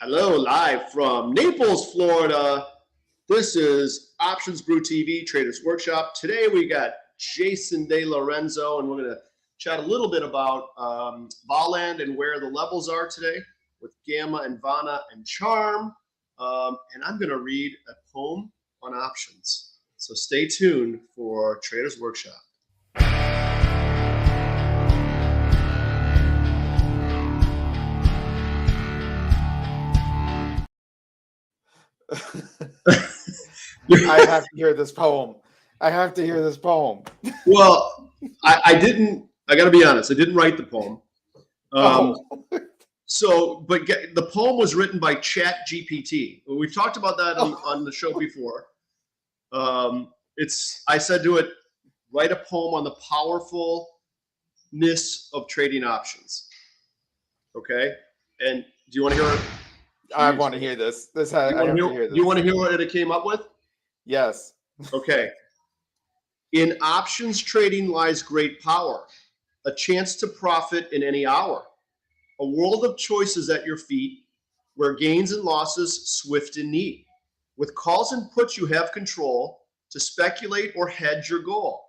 Hello, live from Naples, Florida. This is Options Brew TV Traders Workshop. Today we got Jason De Lorenzo, and we're going to chat a little bit about Voland and where the levels are today with Gamma and Vanna and Charm. And I'm going to read a poem on options. So stay tuned for Traders Workshop. I have to hear this poem. Well, I didn't, I got to be honest, I didn't write the poem. But the poem was written by Chat GPT. We've talked about that on the show before. I said to it, write a poem on the powerfulness of trading options. Okay. And do you want to hear it? I want to hear this. Do you want to hear what it came up with? Yes. Okay. In options trading lies great power, a chance to profit in any hour, a world of choices at your feet, where gains and losses swift and neat. With calls and puts, you have control to speculate or hedge your goal.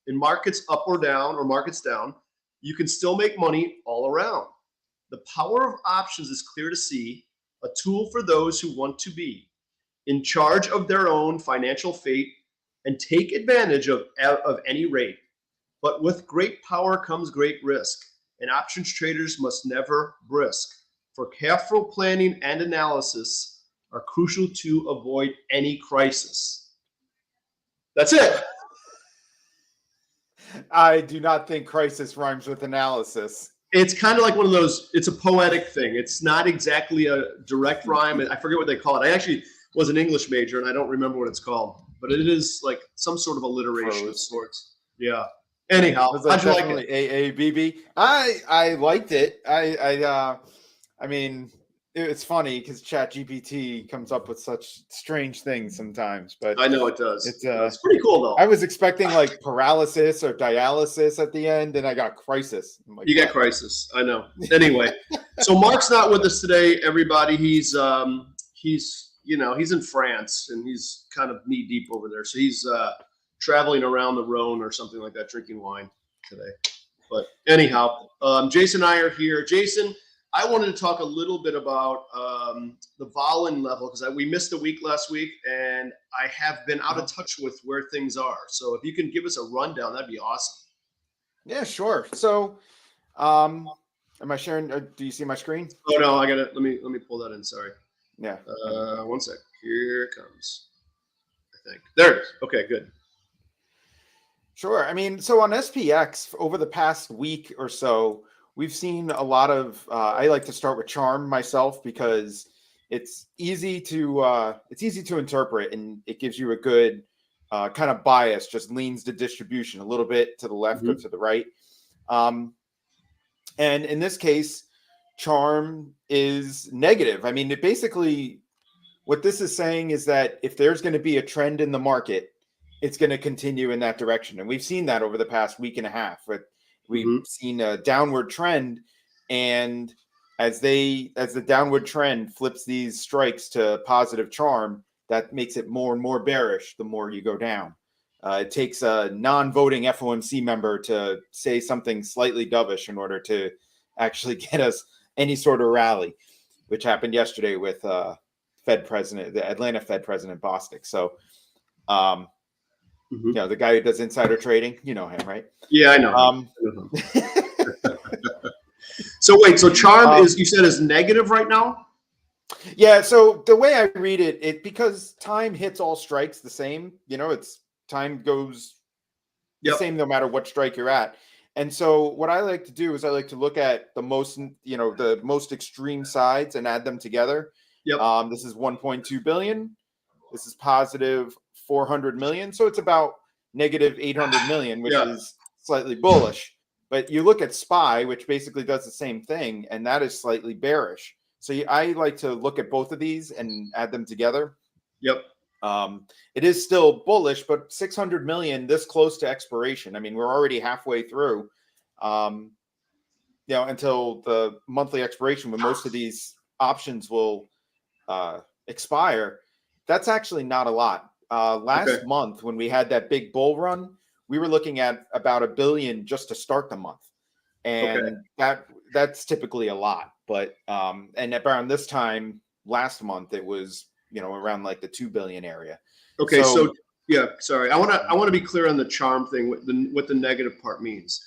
In markets up or down, or markets down, you can still make money all around. The power of options is clear to see, a tool for those who want to be in charge of their own financial fate and take advantage of any rate. But with great power comes great risk, and options traders must never brisk. For careful planning and analysis are crucial to avoid any crisis. That's it. I do not think crisis rhymes with analysis. It's kind of like one of those, it's a poetic thing. It's not exactly a direct rhyme. I forget what they call it. I actually was an English major and I don't remember what it's called, but it is like some sort of alliteration of sorts. Yeah. Anyhow, how'd you like it? AABB. I liked it. I mean, it's funny because ChatGPT comes up with such strange things sometimes, but I know it does. It's pretty cool though. I was expecting like paralysis or dialysis at the end, and I got crisis. Like, you got crisis. I know. Anyway, so Mark's not with us today, everybody. He's in France and he's kind of knee deep over there. So he's traveling around the Rhone or something like that, drinking wine today. But anyhow, Jason and I are here. Jason, I wanted to talk a little bit about the Voland level because we missed a week last week, and I have been out of touch with where things are. So if you can give us a rundown, that'd be awesome. Yeah, sure. So, am I sharing? Do you see my screen? Oh no, I got it. Let me pull that in. Sorry. Yeah. One sec. Here it comes. I think there it is. Okay, good. Sure. I mean, so on SPX over the past week or so, we've seen a lot of. I like to start with Charm myself because it's easy to interpret, and it gives you a good kind of bias. Just leans the distribution a little bit to the left or to the right. And in this case, Charm is negative. I mean, it basically what this is saying is that if there's going to be a trend in the market, it's going to continue in that direction, and we've seen that over the past week and a half. We've seen a downward trend, and as the downward trend flips these strikes to positive Charm, that makes it more and more bearish the more you go down. It takes a non-voting FOMC member to say something slightly dovish in order to actually get us any sort of rally, which happened yesterday with the Atlanta Fed President Bostic. So, you know, the guy who does insider trading, you know him, right? Yeah, I know. So wait, so Charm you said is negative right now? Yeah. So the way I read it, because time hits all strikes the same, you know, time goes the same no matter what strike you're at. And so what I like to do is I like to look at the most extreme sides and add them together. This is 1.2 billion. This is positive 400 million. So it's about negative 800 million, which is slightly bullish. But you look at SPY, which basically does the same thing, and that is slightly bearish. So I like to look at both of these and add them together. It is still bullish, but 600 million this close to expiration. I mean, we're already halfway through, until the monthly expiration when most of these options will expire, that's actually not a lot. Okay. Last month, when we had that big bull run, we were looking at about $1 billion just to start the month, Okay. and that's typically a lot. But and around this time last month, it was around like the 2 billion area. Okay. So yeah, sorry. I want to be clear on the charm thing. What the negative part means.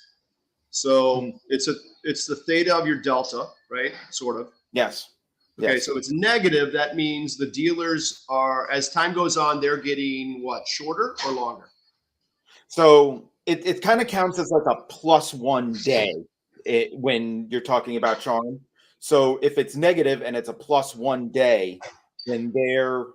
So Mhm. it's the theta of your delta, right? Sort of. Yes. Okay, Yes. so it's negative. That means the dealers are, as time goes on, they're getting what, shorter or longer? So it kind of counts as like a +1 day when you're talking about charm. So if it's negative and it's a +1 day, then their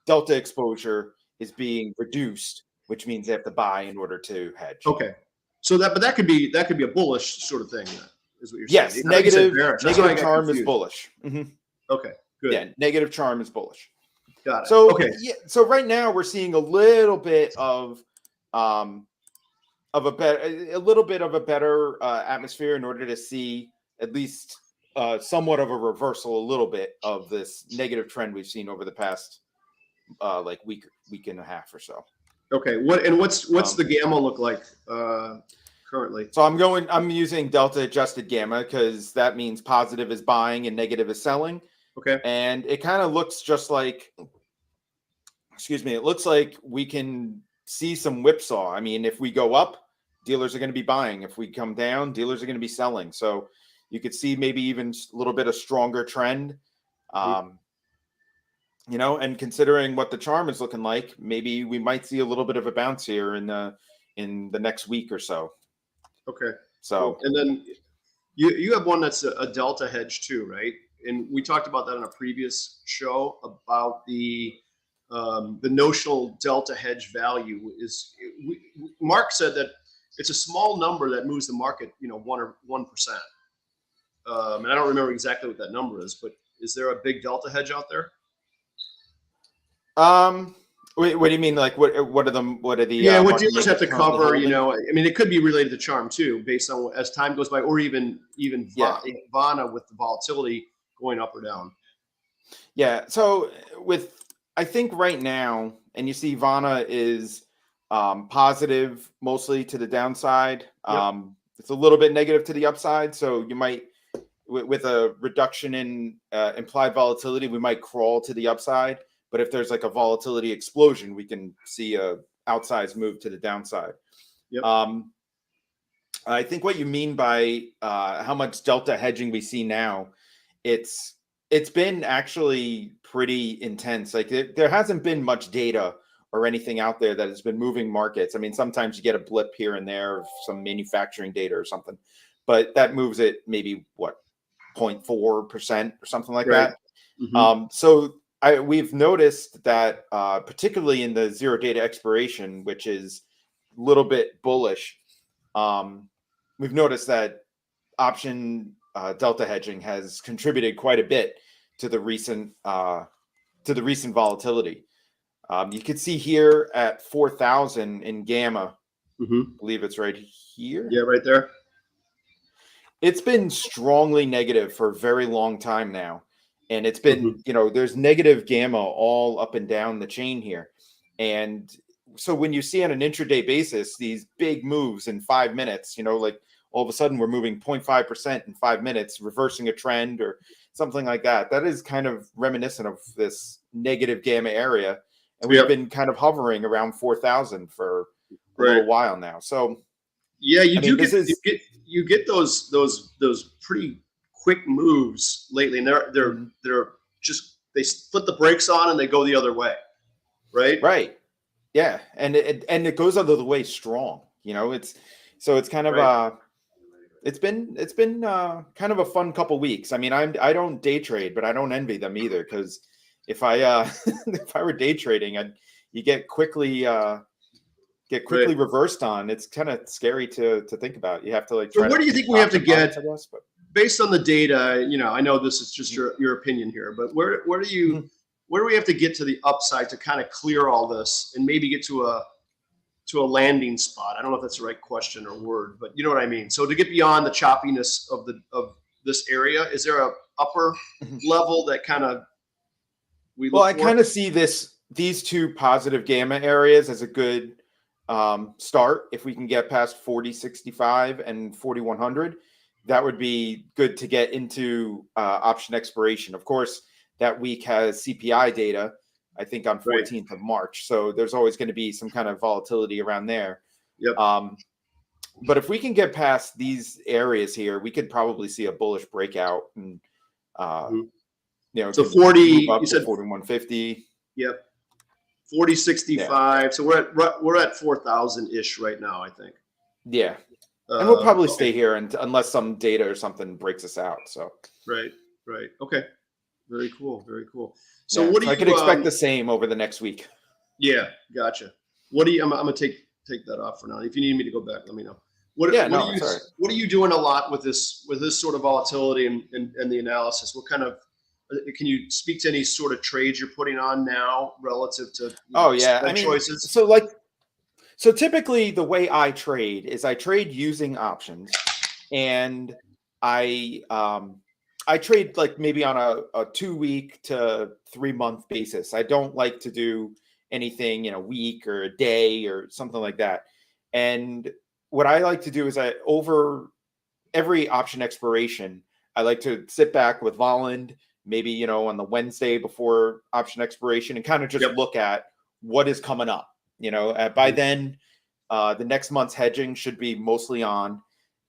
delta exposure is being reduced, which means they have to buy in order to hedge. Okay, so that could be a bullish sort of thing. Then, is what you're saying. Yes, I think you said negative bearish. That's why I negative got charm is confused. bullish. Okay, good. Yeah, negative charm is bullish. Got it. So Okay. yeah, so right now we're seeing a little bit of a little bit of a better atmosphere in order to see at least somewhat of a reversal, a little bit of this negative trend we've seen over the past like week and a half or so. Okay. What's the gamma look like currently? So I'm using delta adjusted gamma because that means positive is buying and negative is selling. Okay. And it kind of looks just like, excuse me, it looks like we can see some whipsaw. I mean, if we go up, dealers are going to be buying. If we come down, dealers are going to be selling. So you could see maybe even a little bit of stronger trend. And considering what the charm is looking like, maybe we might see a little bit of a bounce here in the next week or so. Okay. So and then you have one that's a delta hedge too, right? And we talked about that on a previous show about the notional delta hedge value is. Mark said that it's a small number that moves the market, 1%. And I don't remember exactly what that number is, but is there a big delta hedge out there? Wait, what do you mean? Like, what are what what market dealers have makers to currently cover? holding? I mean, it could be related to charm too, based on as time goes by, or even vanna with the volatility going up or down. Yeah. So I think right now, and you see vanna is positive mostly to the downside. Yep. It's a little bit negative to the upside. So you might, with a reduction in implied volatility, we might crawl to the upside. But if there's like a volatility explosion, we can see a outsized move to the downside. Yep. I think what you mean by how much delta hedging we see now, it's been actually pretty intense. Like there hasn't been much data or anything out there that has been moving markets. I mean, sometimes you get a blip here and there of some manufacturing data or something, but that moves it maybe 0.4% or something like Right. that. Mm-hmm. So we've noticed that particularly in the zero data expiration, which is a little bit bullish, we've noticed that option delta hedging has contributed quite a bit to the recent volatility. You can see here at 4,000 in gamma. Mm-hmm. I believe it's right here. Yeah, right there. It's been strongly negative for a very long time now. And it's been, there's negative gamma all up and down the chain here. And so when you see on an intraday basis, these big moves in 5 minutes, like all of a sudden we're moving 0.5% in 5 minutes, reversing a trend or something like that. That is kind of reminiscent of this negative gamma area. And we've been kind of hovering around 4,000 for a little while now. So yeah, you get those pretty quick moves lately, and they're just, they put the brakes on and they go the other way, right? Right. Yeah, and it goes out of the way strong. It's kind of it's been kind of a fun couple weeks. I mean, I don't day trade, but I don't envy them either, because if I if I were day trading, you get quickly reversed on. It's kind of scary to think about. You have to like. So where do you think we have to get, I guess, but based on the data? I know this is just your opinion here, but where do we have to get to the upside to kind of clear all this and maybe get to a landing spot? I don't know if that's the right question or word, but you know what I mean. So to get beyond the choppiness of this area, is there a upper level that kind of we Well, look I for? kind of see these two positive gamma areas as a good start. If we can get past 4065 and 4100, that would be good to get into option expiration. Of course, that week has CPI data, I think on Right. 14th of March. So there's always going to be some kind of volatility around there. Yep. But if we can get past these areas here, we could probably see a bullish breakout and, So could 40, move up you to said, 4150. yep. 4065. Yeah. So we're at 4,000 ish right now, I think. Yeah. And we'll probably Okay. stay here unless some data or something breaks us out. So Right. Okay. Very cool. So yeah, what do so I you could expect the same over the next week. Yeah, gotcha. What do you? I'm gonna take that off for now. If you need me to go back, let me know. Yeah, What no, are you it's all right. What are you doing a lot with this sort of volatility and the analysis? What kind of can you speak to any sort of trades you're putting on now relative to Oh yeah, I spread mean, choices? so typically the way I trade is I trade using options, and I trade like maybe on a 2 week to 3 month basis. I don't like to do anything in a week or a day or something like that. And what I like to do is over every option expiration, I like to sit back with Volland, maybe, on the Wednesday before option expiration, and kind of just Yep. look at what is coming up. By then, the next month's hedging should be mostly on,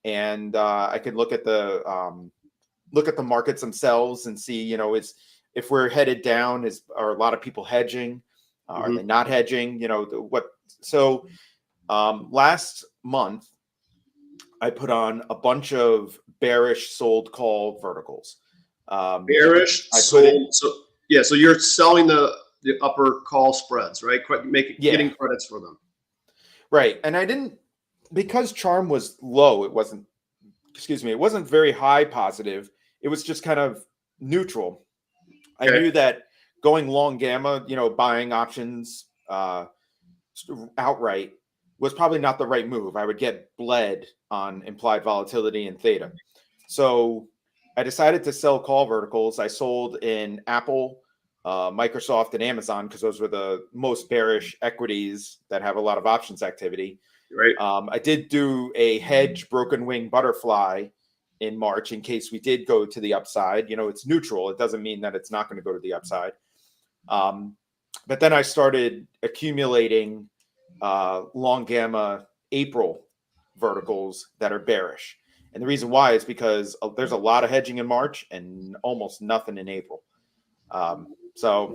and I could look at the markets themselves and see, if we're headed down, are a lot of people hedging? Are they not hedging? So last month, I put on a bunch of bearish sold call verticals. Bearish sold. So you're selling the upper call spreads, right? Getting credits for them. Right. And I didn't, because Charm was low, it wasn't very high positive. It was just kind of neutral. Okay. I knew that going long gamma, buying options outright was probably not the right move. I would get bled on implied volatility and theta. So I decided to sell call verticals. I sold in Apple, Microsoft, and Amazon because those were the most bearish equities that have a lot of options activity. Right. I did do a hedge broken wing butterfly in March in case we did go to the upside. It's neutral. It doesn't mean that it's not going to go to the upside. But then I started accumulating long gamma April verticals that are bearish. And the reason why is because there's a lot of hedging in March and almost nothing in April. So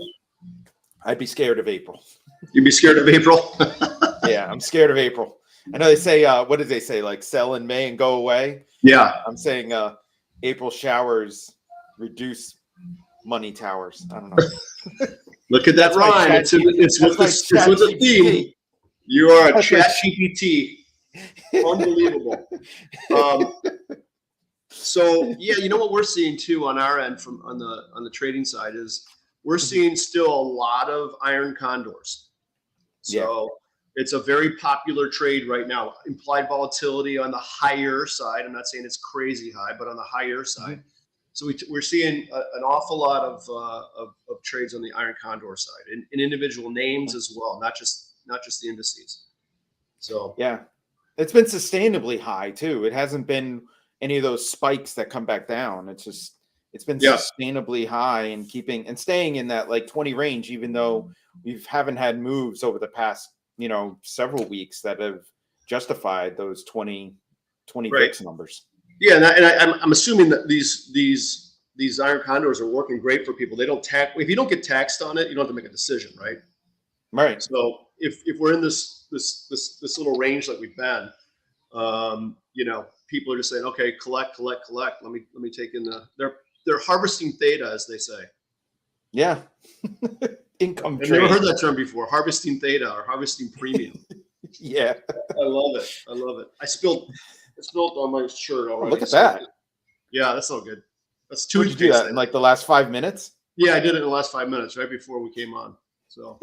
I'd be scared of April. You'd be scared of April? Yeah, I'm scared of April. I know they say, what did they say? Like sell in May and go away? Yeah. I'm saying April showers reduce money towers. I don't know. Look at that rhyme. It's with the theme. You are a chat GPT. Unbelievable. So yeah, what we're seeing too on our end on the trading side is we're seeing still a lot of iron condors. So it's a very popular trade right now. Implied volatility on the higher side. I'm not saying it's crazy high, but on the higher side. So we're seeing an awful lot of trades on the iron condor side, in individual names as well, not just the indices. So yeah, it's been sustainably high too. It hasn't been any of those spikes that come back down. It's been sustainably high and staying in that like 20 range, even though we haven't had moves over the past several weeks that have justified those 20 VIX numbers. Yeah, and I'm assuming that these iron condors are working great for people. They don't tax. If you don't get taxed on it, you don't have to make a decision, right? Right. So if we're in this little range like we've been, people are just saying, okay, collect. Let me take in they're harvesting theta, as they say. Yeah. Income I've trade. never heard that term before. Harvesting theta or harvesting premium. Yeah. I love it. I spilled on my shirt already. Oh, look at that. Yeah, that's not good. That's too. Did you do that in like the last 5 minutes? Yeah, I did it in the last 5 minutes, right before we came on. So,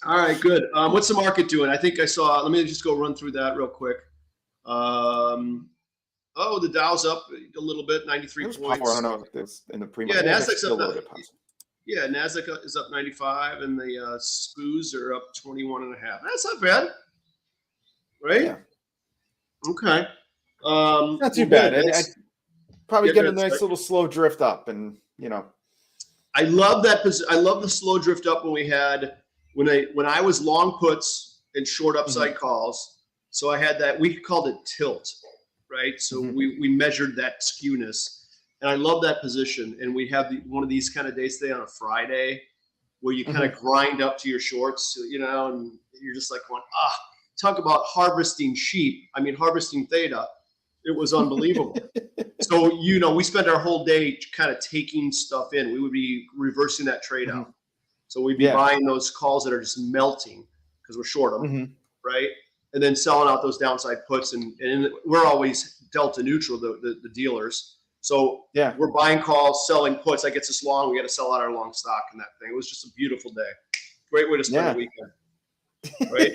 all right, good. What's the market doing? I think I saw. Let me just go run through that real quick. The Dow's up a little bit, 93 points. I don't know if it's in the premium. Yeah, Nasdaq's up. Yeah, Nasdaq is up 95, and the SPOs are up 21.5. That's not bad, right? Yeah, Okay. not too Well, bad. good. And I That's probably yeah, get a good. nice little slow drift up, and I love that. I love the slow drift up when we had when I was long puts and short Mhm, upside calls. So I had that, we called it tilt, right? So mhm, we measured that skewness, and I love that position. And we have one of these kind of days today on a Friday where you kind mhm. of grind up to your shorts, and you're just like going, talk about harvesting sheep. I mean, harvesting theta. It was unbelievable. So, we spent our whole day kind of taking stuff in. We would be reversing that trade out. Mhm. So we'd be Yeah. buying those calls that are just melting because we're short them, Mhm. right? And then selling out those downside puts. And we're always delta neutral, the dealers. So Yeah. we're buying calls, selling puts. That gets us long. We got to sell out our long stock and that thing. It was just a beautiful day. Great way to spend the Yeah. weekend, right?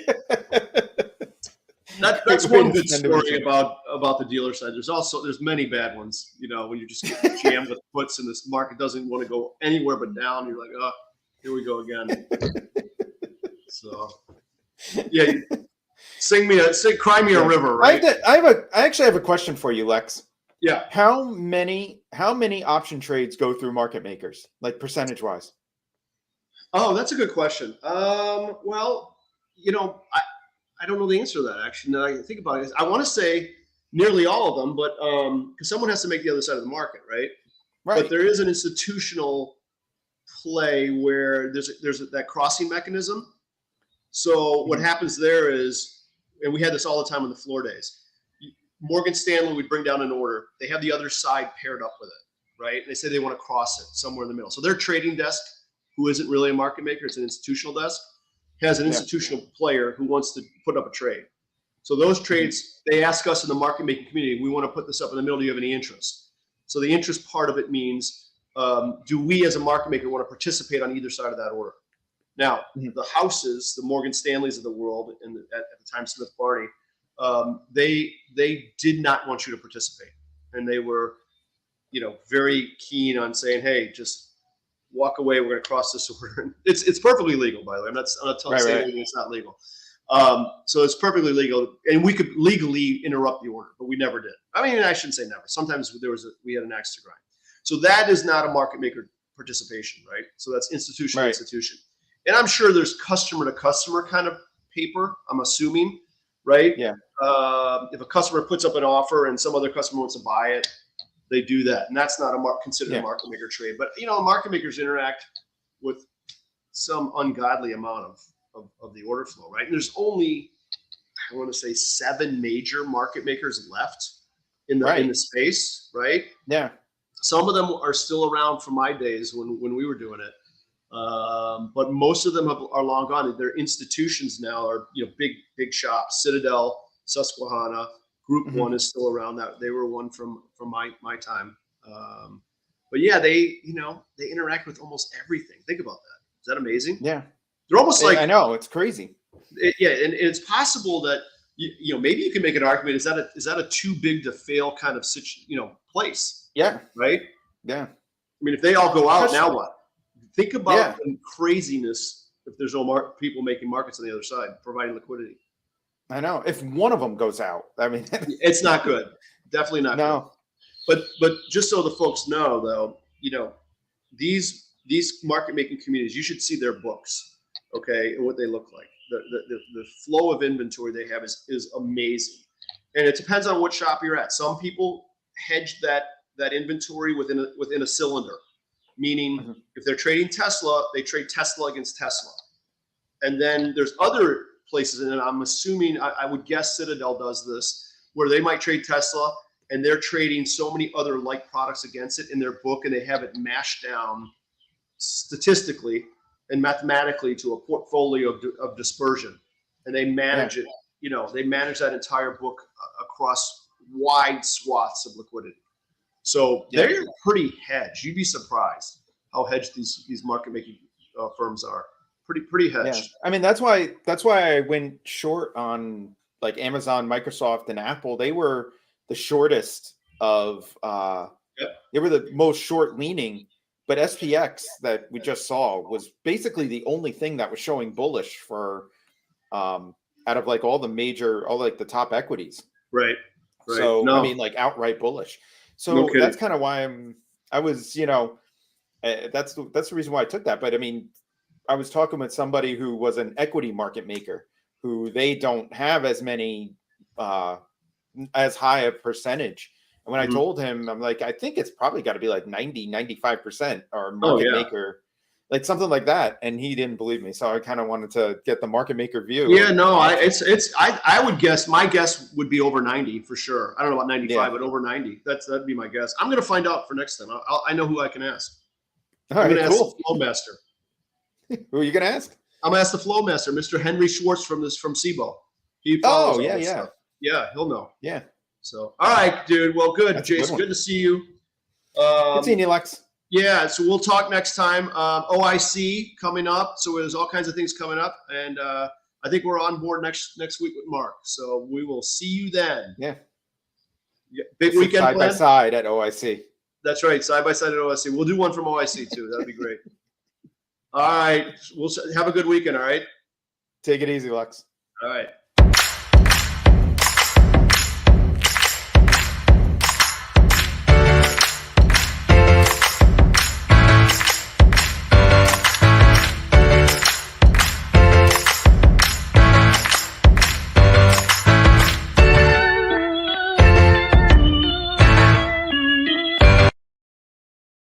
That's Great way one to good spend the story weekend. about the dealer side. There's many bad ones. When you just get jammed with puts and this market doesn't want to go anywhere but down. You're like, oh, here we go again. So yeah, cry me a Yeah. river, right? I actually have a question for you, Lex. Yeah. How many option trades go through market makers, like percentage wise? Oh, that's a good question. Well, I don't know the answer to that actually. Now I think about it, I want to say nearly all of them, but because someone has to make the other side of the market, right? But Right. there is an institutional play where there's that crossing mechanism. So what Mhm. happens there is, and we had this all the time on the floor days. Morgan Stanley would bring down an order. They have the other side paired up with it, right? And they say they want to cross it somewhere in the middle. So their trading desk, who isn't really a market maker, it's an institutional desk, has an Yeah. institutional player who wants to put up a trade. So those Mhm. trades, they ask us in the market making community, we want to put this up in the middle. Do you have any interest? So the interest part of it means, do we as a market maker want to participate on either side of that order? Now, Mhm. the houses, the Morgan Stanleys of the world, and at the time Smith Barney, they did not want you to participate, and they were, very keen on saying, "Hey, just walk away. We're going to cross this order." It's perfectly legal, by the way. I'm not Right. saying Right. anything that's not legal. So it's perfectly legal, and we could legally interrupt the order, but we never did. I mean, I shouldn't say never. Sometimes we had an axe to grind. So that is not a market maker participation, right? So that's institution to Right. institution. And I'm sure there's customer to customer kind of paper, I'm assuming, right? Yeah. If a customer puts up an offer and some other customer wants to buy it, they do that. And that's not considered a Yeah. market maker trade. But, market makers interact with some ungodly amount of the order flow, right? And there's only, I want to say, 7 major market makers left in the Right. space, right? Yeah. Some of them are still around from my days when we were doing it. But most of them are long gone. Their institutions now are big shops. Citadel, Susquehanna, Group Mhm. One is still around. That they were one from my time. But yeah, they interact with almost everything. Think about that. Is that amazing? Yeah. They're almost like I know, it's crazy. yeah, and it's possible that maybe you can make an argument. Is that a too big to fail kind of place, Yeah. right? Yeah. I mean, if they all go out, now Especially. what? Think about Yeah. the craziness if there's no people making markets on the other side, providing liquidity. I know. If one of them goes out, I mean, It's not good. Definitely not good. no. But just so the folks know, though, these market making communities, you should see their books, okay, and what they look like. The flow of inventory they have is amazing, and it depends on what shop you're at. Some people hedge that inventory within a cylinder, meaning Mhm. if they're trading Tesla, they trade Tesla against Tesla. And then there's other places, and I'm assuming, I would guess Citadel does this, where they might trade Tesla and they're trading so many other like products against it in their book, and they have it mashed down statistically and mathematically to a portfolio of dispersion. And they Yeah. manage it, they manage that entire book across wide swaths of liquidity. So Yeah. they're pretty hedged. You'd be surprised how hedged these market making firms are. Pretty Yeah. hedged. I mean, that's why I went short on like Amazon, Microsoft, and Apple. They were the shortest of Yep. they were the most short leaning But SPX that we just saw was basically the only thing that was showing bullish for out of like all the top equities. Right. Right. So No. I mean, like outright bullish. No So kidding. that's kind of why I was, that's the reason why I took that. But I mean, I was talking with somebody who was an equity market maker who they don't have as many as high a percentage. And when I told him, I'm like, I think it's probably got to be like 90-95% or market maker, like something like that. And he didn't believe me. So I kind of wanted to get the market maker view. Yeah, no, I would guess, my guess would be over 90 for sure. I don't know about 95, but over 90. That'd be my guess. I'm going to find out for next time. I know who I can ask. All I'm right, going to cool. ask the Flow Master. Who are you going to ask? I'm going to ask the Flow Master, Mr. Henry Schwartz from SIBO. He Oh, follows all yeah, this yeah. stuff. Yeah, he'll know. Yeah. So, all right, dude. Well, good. That's a good Jason, one. good to see you. Good seeing you, Lex. Yeah, so we'll talk next time. OIC coming up. So there's all kinds of things coming up. And I think we're on board next week with Mark. So we will see you then. Yeah. Big weekend side plan? by side at OIC. That's right. Side by side at OIC. We'll do one from OIC too. That'd be great. All right. We'll have a good weekend. All right. Take it easy, Lex. All right.